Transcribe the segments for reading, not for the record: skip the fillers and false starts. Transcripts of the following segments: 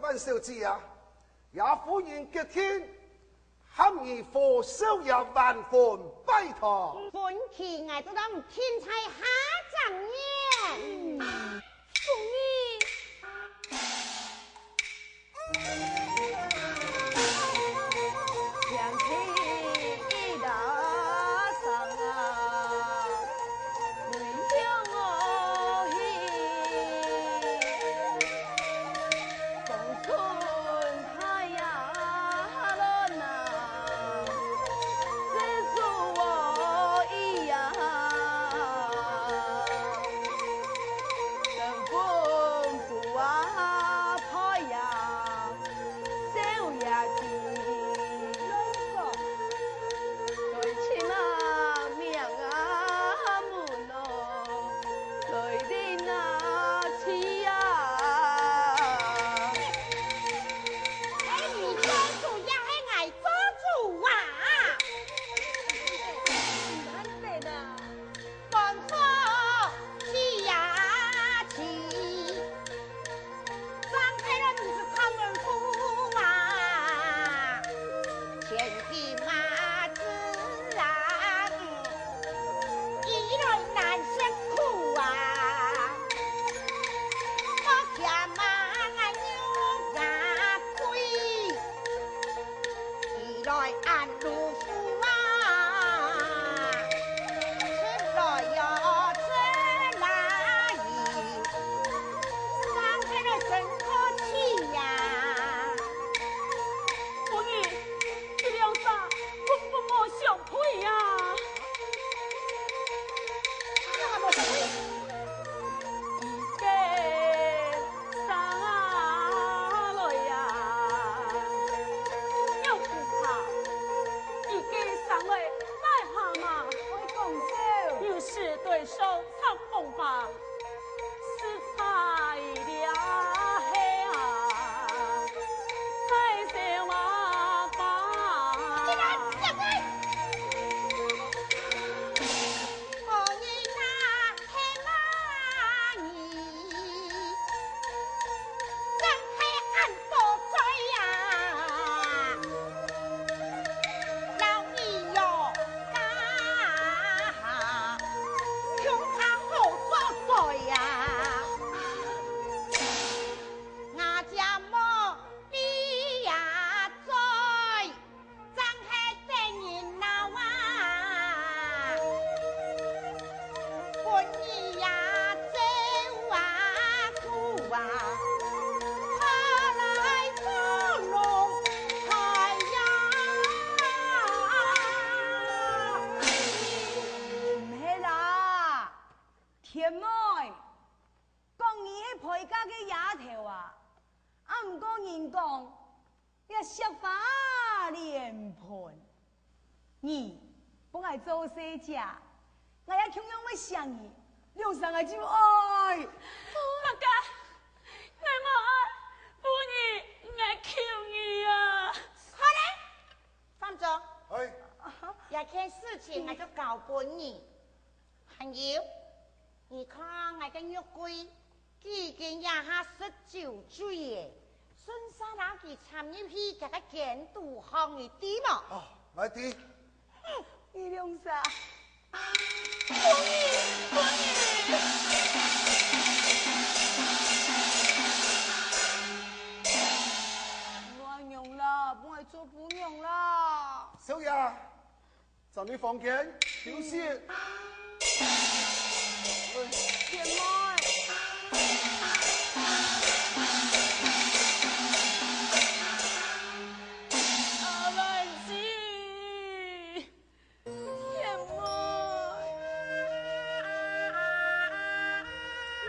万小姐啊，也欢迎吉天，喊你佛收入万分拜托。本期我都当天才下长年，凤仪，想起大上啊，泪向我起，风春太阳了呐，只祝我一样。神风不啊太阳，小呀子，对亲啊命啊门哦，对的那起呀。哎，你做主也系爱做主啊！难得的，放风起呀起，张开了你是他们夫啊，千匹马自然，一来难辛苦啊，我家马俺牛牙亏，一来俺路夫啊，吃了要吃哪里？张开了真可气呀！凤仪，这两啥根本没想配呀！那么贵。一个上来呀，要不怕，一个上来带下嘛，我讲笑。于是对手唱风吧，是菜了黑啊，在些娃吧。我你那黑马你，真黑暗多追呀！老你哟，那穷他好作对呀！我家莫你呀追，真黑真人闹啊！本你呀走啊苦啊，他来捉弄太阳。唔系啦，天妹，讲你迄陪嫁嘅丫头啊，唔过人讲，你削花脸盆，你本来做生家，我也同样会想你，两上来就爱。大家，我冇爱，不你，我求你啊！好嘞，方总，哎，有件事情我就搞本你。还有，你看我个玉龟，几件也下19岁耶，孙沙那佢参一批这个监督行的地嘛。哦，来弟，你两啥？我娘啦，不爱做不娘啦。小爷，在你房间休息。天妹，阿兰西，天妹，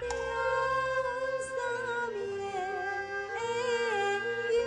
两三面有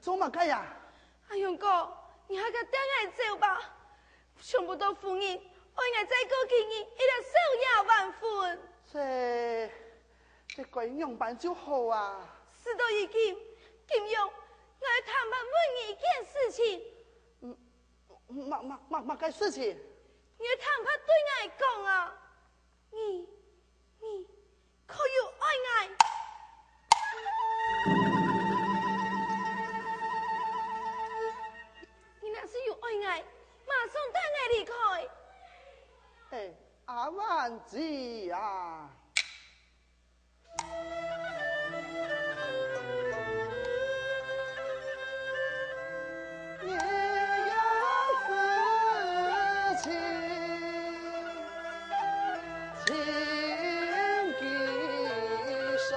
做乜嘅呀？阿勇哥，你还个带俺走吧，想不到夫人爱俺再过几年，一定手牙万分。这鬼样办就好啊。事到如今，金勇，我要谈判问你一件事情。乜嘅事情？我要谈判对俺讲啊，你可有爱俺？是有爱爱，马上带我离开。哎，阿万子啊！你有事情，请记声。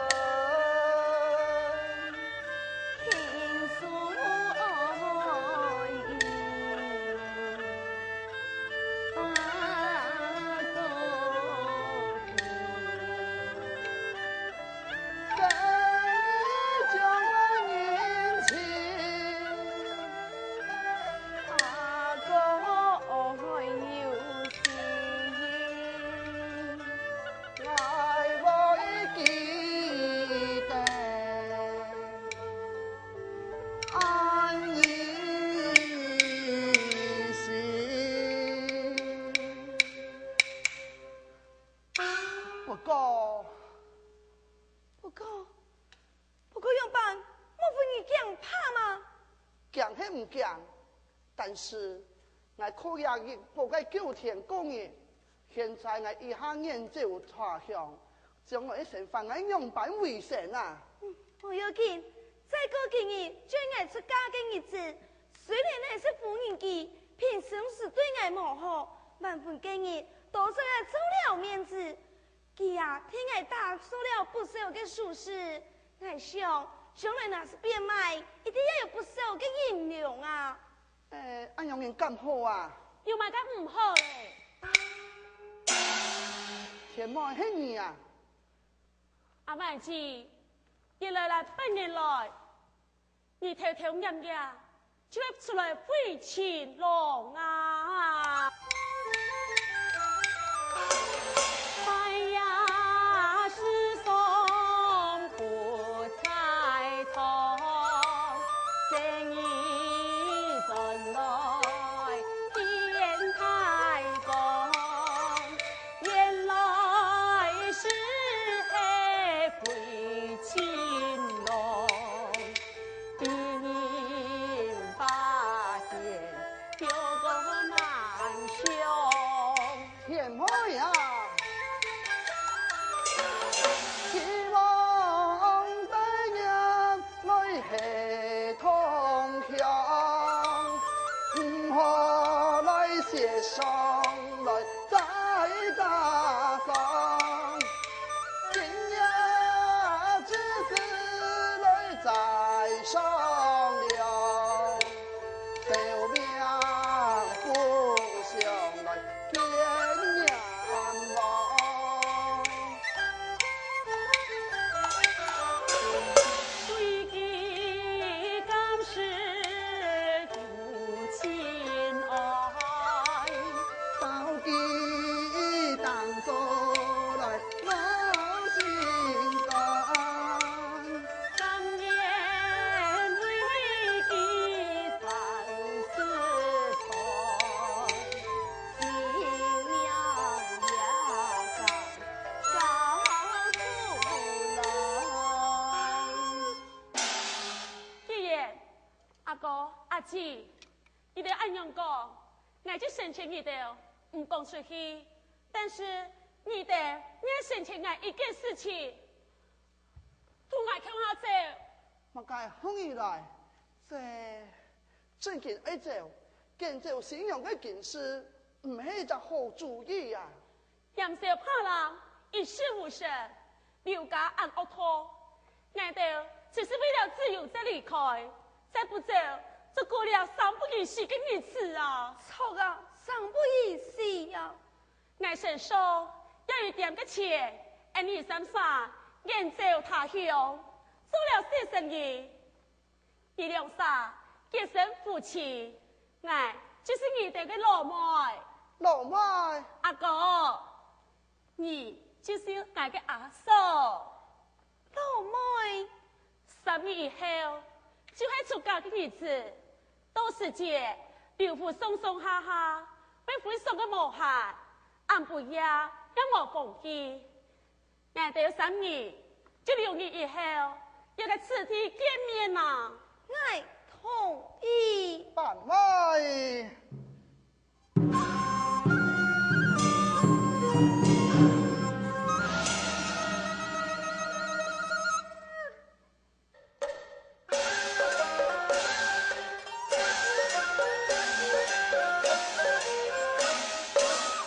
但是，我可也不该九天过日。现在我一下研究查向，将我一身放在样板为神啊！不要紧，再过几日就我出家的日子。虽然那是夫人家，凭什是对俺无好？万分今日多少俺做了面子，他啊听俺打说了不少的俗事，俺想将来那是变卖，一定要有不少的银两啊！俺用人咁好啊？又买得唔好嘞？天莫黑你啊！阿万子，一来半年来，你偷偷人家就要出来废寝龙啊！哎呀，世上苦菜汤，生意转来天太高，原来是黑废寝龙，一年八天有个难休。天莫呀！希望对人来系同乡，唔可来协商来再打伤，今夜只是来再商量，救命故乡来天涯望。最近刚是有情爱，到底当作来我心肝，当年为的三四春，新娘呀上高出来。爷爷、阿哥、阿姊，你哋按样讲，我就申请你哋唔讲出去，但是你哋也申请我一件事情，同我向下走。我该红以来，这正经一走，建造信用的件事，唔系一个好主意啊！杨少怕人一事无成，刘家按恶拖，难道只是为了自由再离开？再不走，就过了3不5时的日子啊！错啊，上不义死呀！俺身上要一点的钱，俺二三三远走他乡，做了些生意，一两三结成夫妻，俺就是你哋的老妹。老妹，阿哥，你就是俺的阿嫂。老妹， 3年以后就是出嫁的日子，到时节刘父松松下下，被父送个无限，俺不要也无放弃。俺哋有3年，就6年以后要在此地见面呐。俺同意。板妹。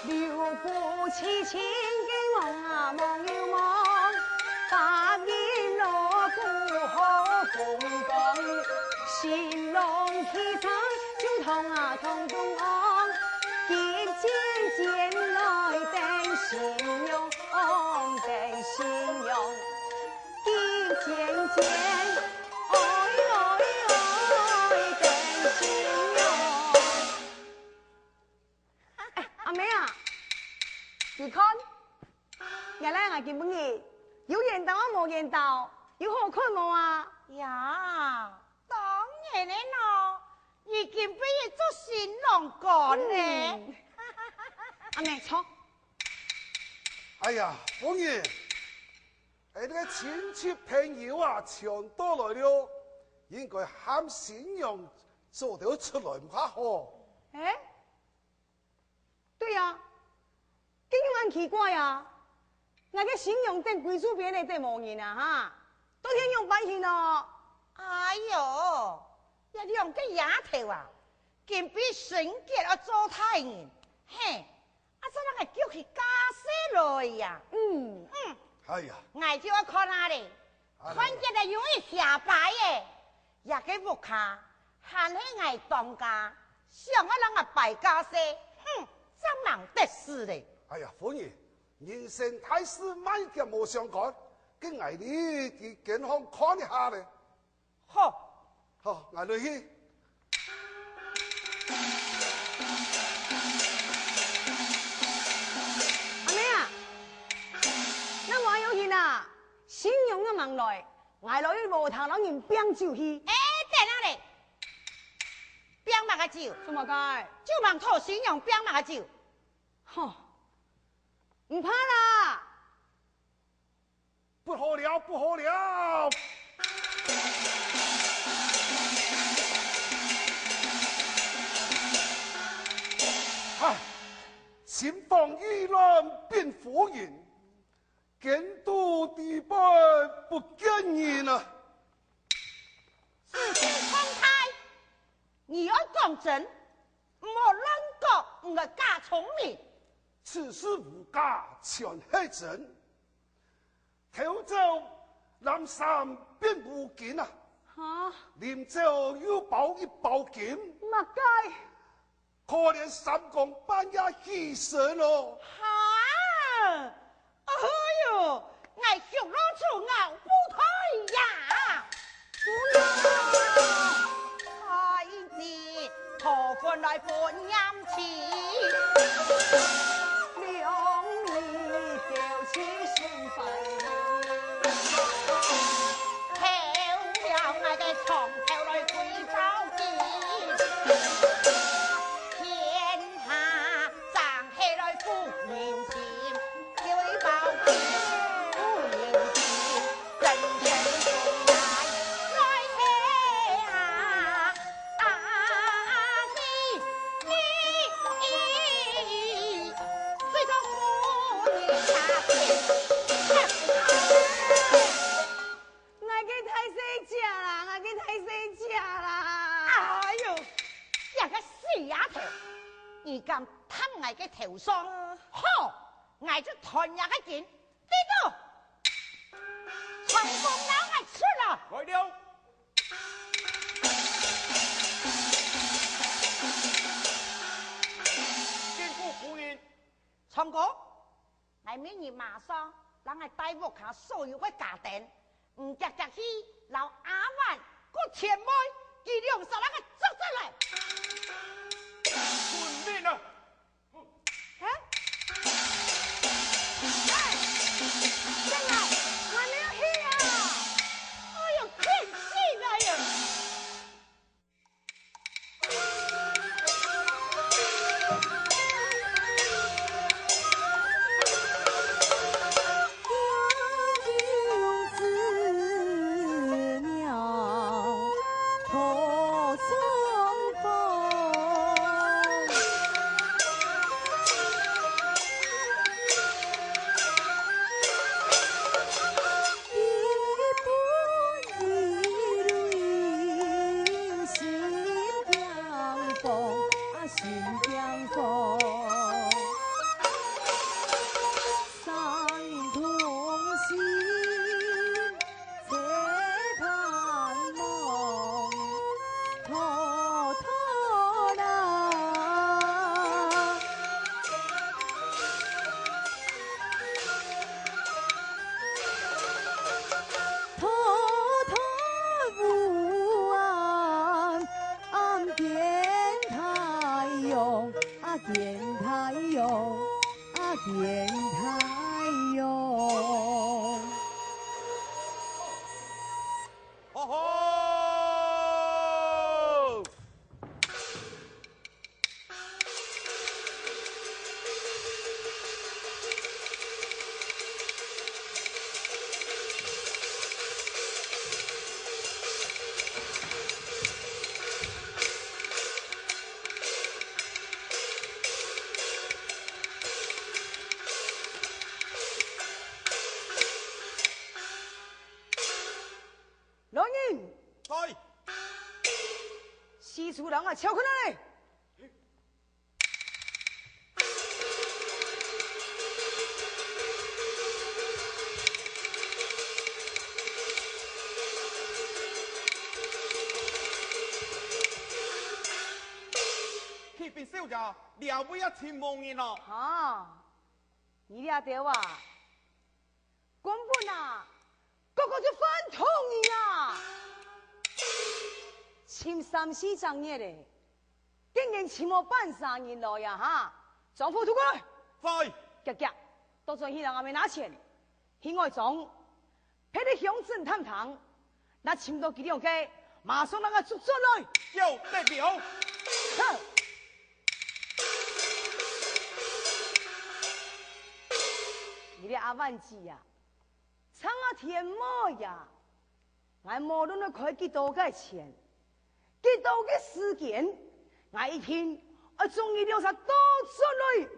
刘父妻情给我梦又梦，把银罗鼓后风光，新郎起床就同中昂，一件件来等新娘，等新娘，一件件，等新娘。阿妹啊，你看，原来我根本嘅有缘到啊冇缘到，有好看冇啊？呀，当然的咯，已经被伊做新郎干呢。阿妹错，哎呀，凤爷，那个亲戚朋友啊，全到来了，应该喊新娘做得出来唔较好。哎，对呀、今日很奇怪啊，那个新娘等归厝边的等无人啊哈，都天用办去咯。哎呦，呀两个丫头啊，竟比孙杰要做太人，嘿，怎人会叫佢加些来呀？哎呀，我就要看哪里，看见了容易下摆耶，也给木卡，喊起我当家，想要人啊败家些，真忙得死嘞！哎呀，夫人，人生大事万件无相干，跟我你去健康看一下咧。好，好，我落去。阿妹啊，那我有钱啊，信用嘅忙来，我落去无头人人拼酒去。哎，在哪里？冰马个酒，做乜解？就忙讨信用冰马个酒。吼，唔怕啦。不好了，不好了！啊，前方舆论变夫人，监督地板不见人啊！事情冲开，你要讲真，莫乱讲，唔个假聪明。此事无假，全系真。头州南山变无见啊！吓，林州又报一报警，乜解？可怜三公半夜牺牲咯。哈！哎呦，我小老鼠熬不退呀！孩子，何分来分阴气？两里丢弃心烦。跳了我的床头来归着急，天下长起来负人心，追报警负人心，人人从来嘿啊最终妇女下天。我给太岁吃啦，我给太岁吃啦。哎呦，这个死丫头，你敢探我的头上？好，我就吞下个劲，记住，成功了，我吃了。来了。见过夫人。成功，我明日马上让我带屋下所有的家电，唔夹夹去老阿万个前妹，佢两手那个捉出来。顺便啊。真係，我要去啊！哎呦，天气来呀！老人，係。四處人啊，超開嚟！小姐了不一千梦人咯。啊，你俩对哇？根本啊，个个就反同你啊！请三四张日嘞，竟然请我半3人来呀哈！丈夫出过来，快！夹夹，到最迄人还没拿钱，现外总陪你乡镇探堂，那请到几两鸡，马上让他捉来。有得了。哼！你的阿万子呀，苍啊天魔呀！我无论你开几多个钱，几多个时间，我一天我终于留下多出来。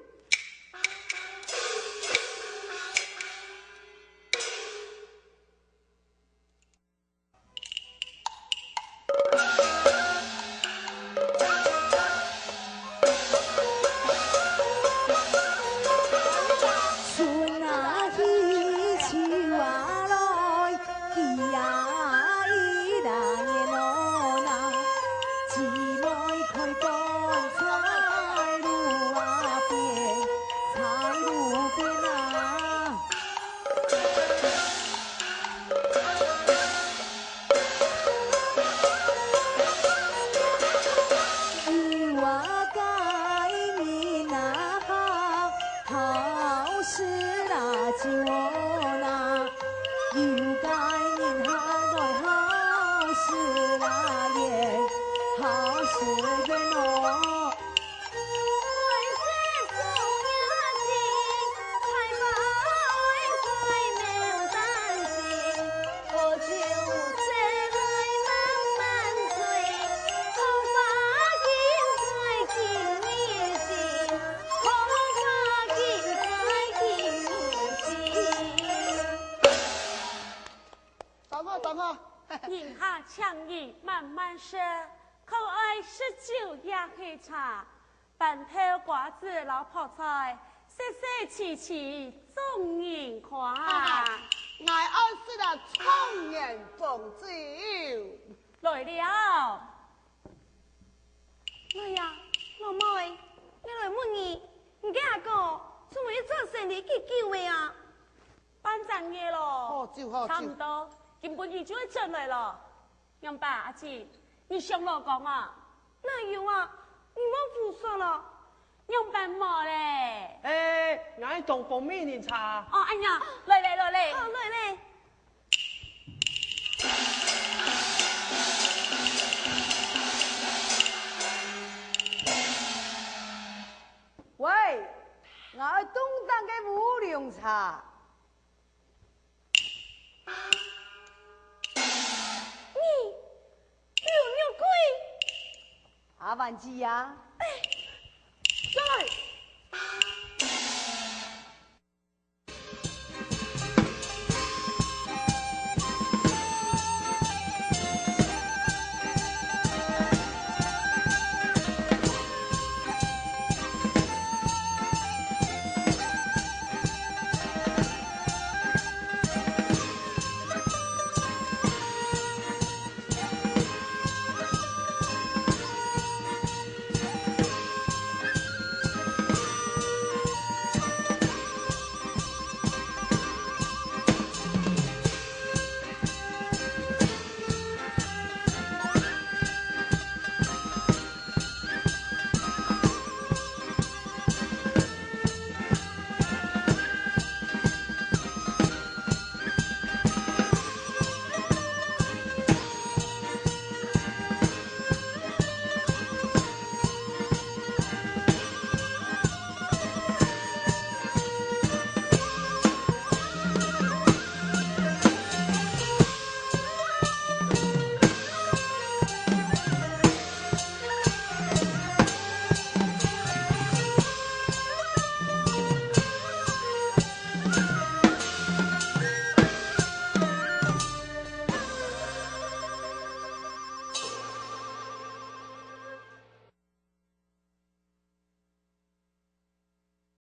饮下强饮慢慢喝，口爱19也喝茶，半头瓜子老泡菜，细细齐齐众人看。我爱是那청년奉酒。来了，来呀，老妹，你来问你，你家阿哥做咩做生意去救的啊？办正月咯，好酒好酒差唔多，根本就会进来了。杨爸阿姐，你上老讲啊？哪有啊？你忘不说了？杨爸冇嘞。哎，俺懂蜂蜜饮茶。哦，哎呀，来来来来，好来嘞。喂，我东当的乌龙茶。你有没有鬼？阿万吉呀，